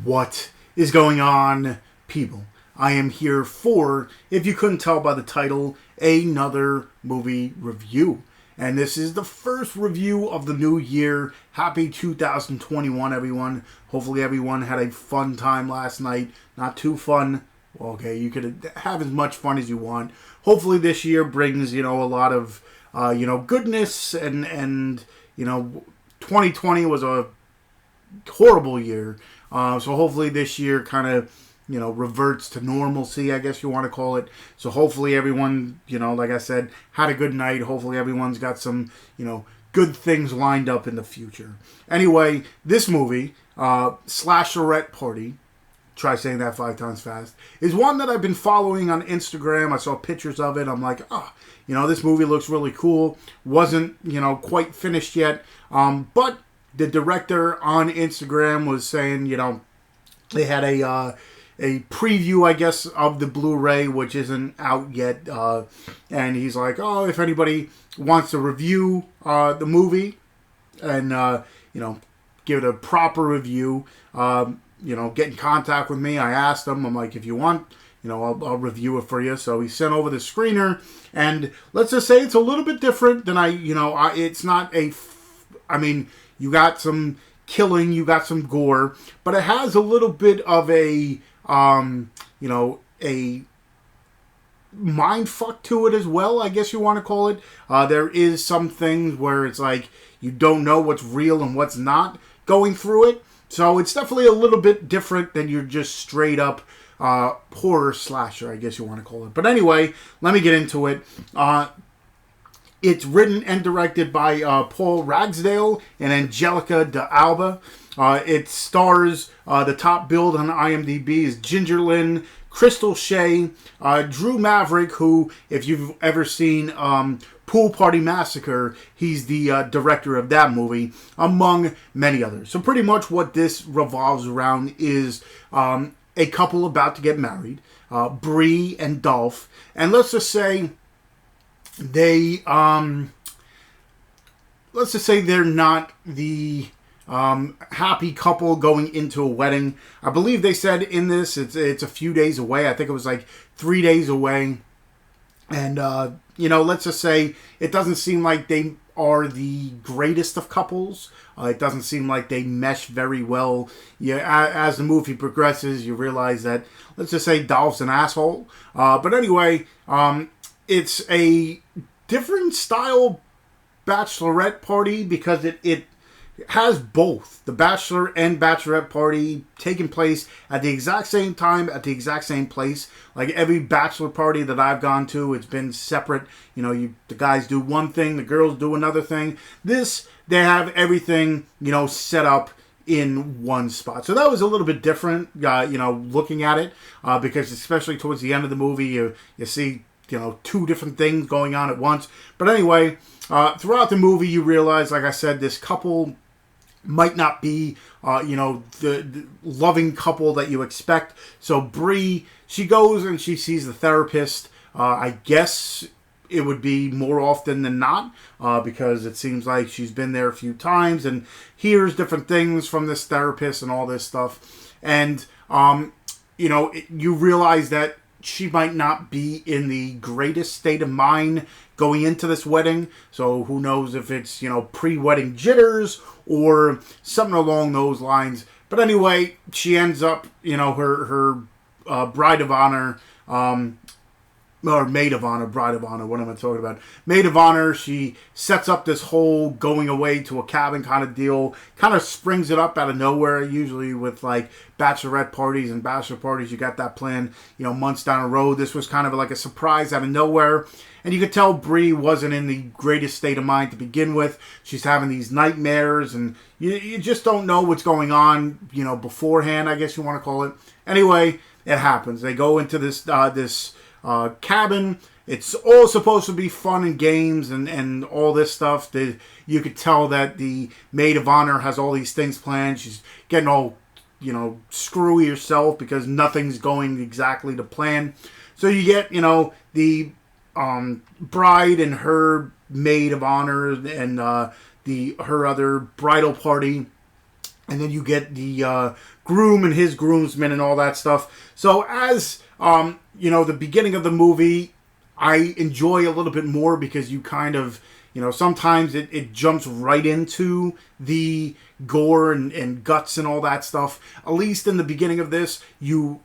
What is going on, people? I am here for, if you couldn't tell by the title, another movie review. And this is the first review of the new year. Happy 2021, everyone. Hopefully everyone had a fun time last night. Not too fun. Well, okay, you could have as much fun as you want. Hopefully this year brings, a lot of, goodness and 2020 was a horrible year. So hopefully this year kind of, reverts to normalcy, I guess you want to call it. So hopefully everyone, like I said, had a good night. Hopefully everyone's got some, good things lined up in the future. Anyway, this movie, Slashlorette Party, try saying that 5 times fast, is one that I've been following on Instagram. I saw pictures of it. I'm like, this movie looks really cool. Wasn't, quite finished yet. But the director on Instagram was saying, they had a preview, I guess, of the Blu-ray, which isn't out yet. And he's like, if anybody wants to review the movie and, give it a proper review, get in contact with me. I asked him, I'm like, if you want, I'll review it for you. So he sent over the screener, and let's just say it's a little bit different than it's not you got some killing, you got some gore, but it has a little bit of a mind fuck to it as well, I guess you want to call it. There is some things where it's like you don't know what's real and what's not going through it. So it's definitely a little bit different than your just straight up horror slasher, I guess you want to call it. But anyway, let me get into it. It's written and directed by Paul Ragsdale and Angelica Alba. It stars, the top build on IMDb is Ginger Lynn, Krystal, Shay, Drew Marvick, who, if you've ever seen Pool Party Massacre, he's the director of that movie, among many others. So pretty much what this revolves around is a couple about to get married, Bree and Dolph, and let's just say they're not the happy couple going into a wedding. I believe they said in this it's a few days away. I think it was like 3 days away. And, let's just say it doesn't seem like they are the greatest of couples. It doesn't seem like they mesh very well. As the movie progresses, you realize that, let's just say Dolph's an asshole. But anyway, it's a different style bachelorette party because it has both the bachelor and bachelorette party taking place at the exact same time, at the exact same place. Like every bachelor party that I've gone to, it's been separate. The guys do one thing, the girls do another thing. This, they have everything, set up in one spot. So that was a little bit different, looking at it, because especially towards the end of the movie, you see, 2 different things going on at once. But anyway, throughout the movie, you realize, like I said, this couple might not be, the loving couple that you expect. So Bree, she goes and she sees the therapist. I guess it would be more often than not, because it seems like she's been there a few times and hears different things from this therapist and all this stuff. And, you realize that she might not be in the greatest state of mind going into this wedding. So who knows if it's, pre-wedding jitters or something along those lines. But anyway, she ends up, her bride of honor, or maid of honor, bride of honor, what am I talking about? Maid of honor, she sets up this whole going away to a cabin kind of deal, kind of springs it up out of nowhere. Usually with like bachelorette parties and bachelor parties, you got that plan, months down the road. This was kind of like a surprise out of nowhere. And you could tell Bree wasn't in the greatest state of mind to begin with. She's having these nightmares, and you just don't know what's going on, beforehand, I guess you want to call it. Anyway, it happens. They go into this cabin. It's all supposed to be fun and games and all this stuff. You could tell that the maid of honor has all these things planned. She's getting all, screwy herself because nothing's going exactly to plan. So you get, the bride and her maid of honor and her other bridal party and then you get the groom and his groomsmen and all that stuff. So as the beginning of the movie, I enjoy a little bit more because you kind of, sometimes it jumps right into the gore and guts and all that stuff. At least in the beginning of this, you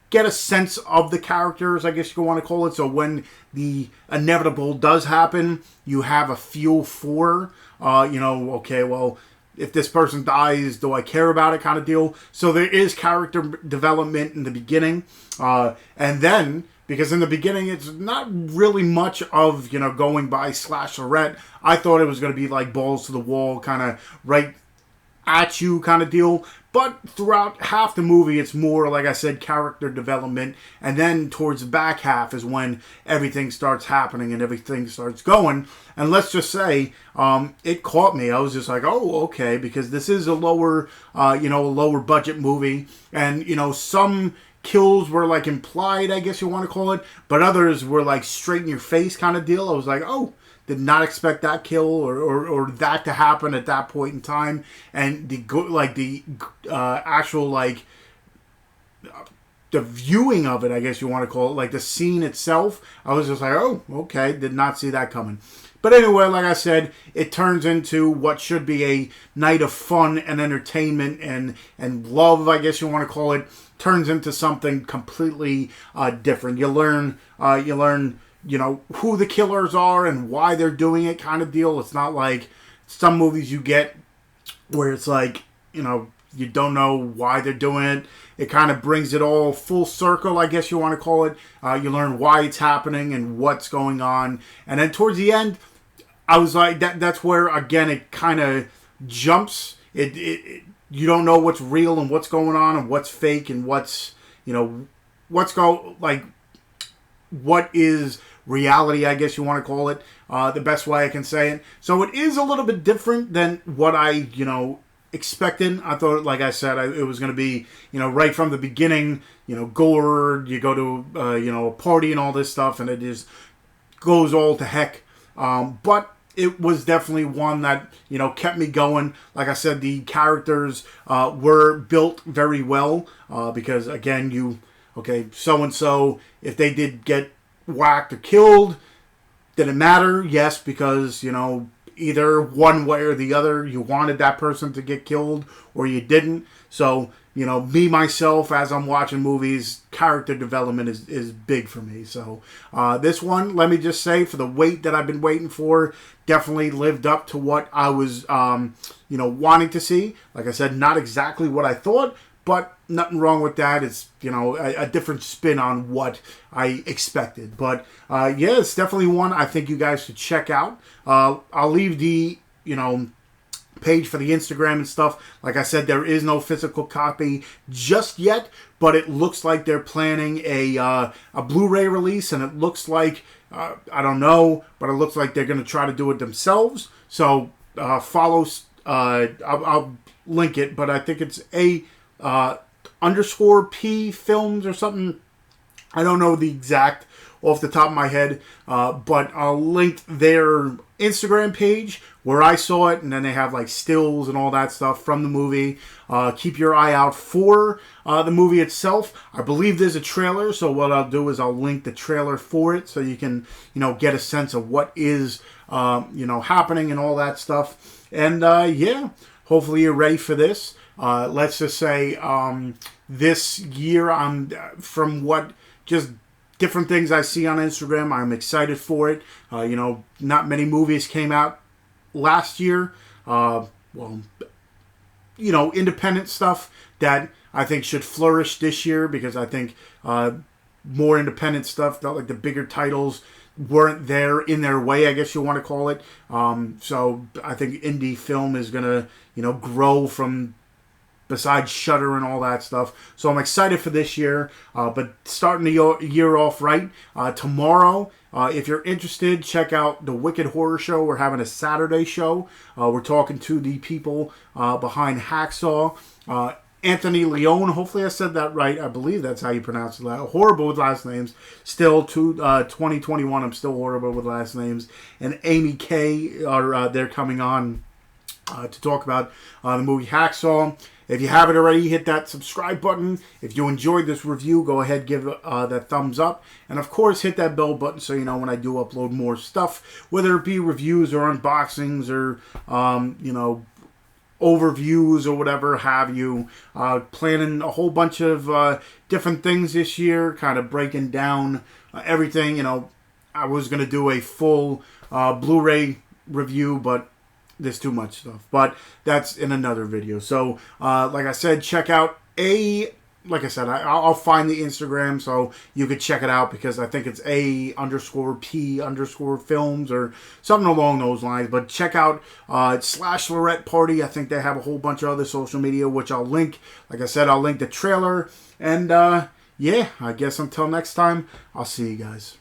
get a sense of the characters, I guess you want to call it. So when the inevitable does happen, you have a feel for, okay, well, if this person dies, do I care about it kind of deal. So there is character development in the beginning. And then, because in the beginning, it's not really much of, going by Slashlorette. I thought it was going to be like balls to the wall, kind of right at you kind of deal. But throughout half the movie, it's more, like I said, character development. And then towards the back half is when everything starts happening and everything starts going. And let's just say, it caught me. I was just like, oh, okay, because this is a lower budget movie. And, some kills were like implied, I guess you want to call it. But others were like straight in your face kind of deal. I was like, oh, did not expect that kill or that to happen at that point in time, and the viewing of it, I guess you want to call it, like the scene itself, I was just like, oh, okay, did not see that coming. But anyway, like I said, it turns into what should be a night of fun and entertainment and love, I guess you want to call it, turns into something completely different. You learn who the killers are and why they're doing it kind of deal. It's not like some movies you get where it's like, you don't know why they're doing it. It kind of brings it all full circle, I guess you want to call it. You learn why it's happening and what's going on. And then towards the end, I was like, that's where, again, it kind of jumps. You don't know what's real and what's going on and what's fake and what is reality, I guess you want to call it, the best way I can say it. So it is a little bit different than what I, expected. I thought, like I said, it was going to be, right from the beginning, gore, you go to, a party and all this stuff, and it just goes all to heck. But it was definitely one that, kept me going. Like I said, the characters were built very well because, again, so-and-so, if they did get whacked or killed, did it matter? Yes, because, either one way or the other, you wanted that person to get killed or you didn't. So, me, myself, as I'm watching movies, character development is big for me. So, this one, let me just say, for the wait that I've been waiting for, definitely lived up to what I was, wanting to see. Like I said, not exactly what I thought, but nothing wrong with that. It's, a different spin on what I expected. But, it's definitely one I think you guys should check out. I'll leave the, page for the Instagram and stuff. Like I said, there is no physical copy just yet, but it looks like they're planning a Blu-ray release, and it looks like, I don't know, but it looks like they're going to try to do it themselves. So, follow, I'll link it, but I think it's _P films or something. I don't know the exact off the top of my head, but I'll link their Instagram page where I saw it, and then they have like stills and all that stuff from the movie. Keep your eye out for the movie itself. I believe there's a trailer, so what I'll do is I'll link the trailer for it so you can, get a sense of what is, happening and all that stuff. And hopefully you're ready for this. Let's just say this year, from what just different things I see on Instagram, I'm excited for it. Not many movies came out last year. Independent stuff that I think should flourish this year, because I think more independent stuff, like the bigger titles, weren't there in their way, I guess you want to call it. So I think indie film is going to, grow from besides Shudder and all that stuff. So I'm excited for this year. But starting the year off right, tomorrow, if you're interested, check out the Wicked Horror Show. We're having a Saturday show. We're talking to the people behind Hacksaw. Anthony Leone, hopefully I said that right. I believe that's how you pronounce it. Horrible with last names. Still, 2021, I'm still horrible with last names. And Amy Kay they're coming on to talk about the movie Hacksaw. If you haven't already, hit that subscribe button. If you enjoyed this review, go ahead, give that thumbs up. And of course, hit that bell button so you know when I do upload more stuff, whether it be reviews or unboxings or, overviews or whatever have you. Planning a whole bunch of different things this year, kind of breaking down everything. I was going to do a full Blu-ray review, but there's too much stuff. But that's in another video. So, like I said, check out like I said, I'll find the Instagram so you could check it out, because I think it's A_P_films or something along those lines. But check out Slashlorette Party. I think they have a whole bunch of other social media, which I'll link. Like I said, I'll link the trailer. And yeah, I guess until next time, I'll see you guys.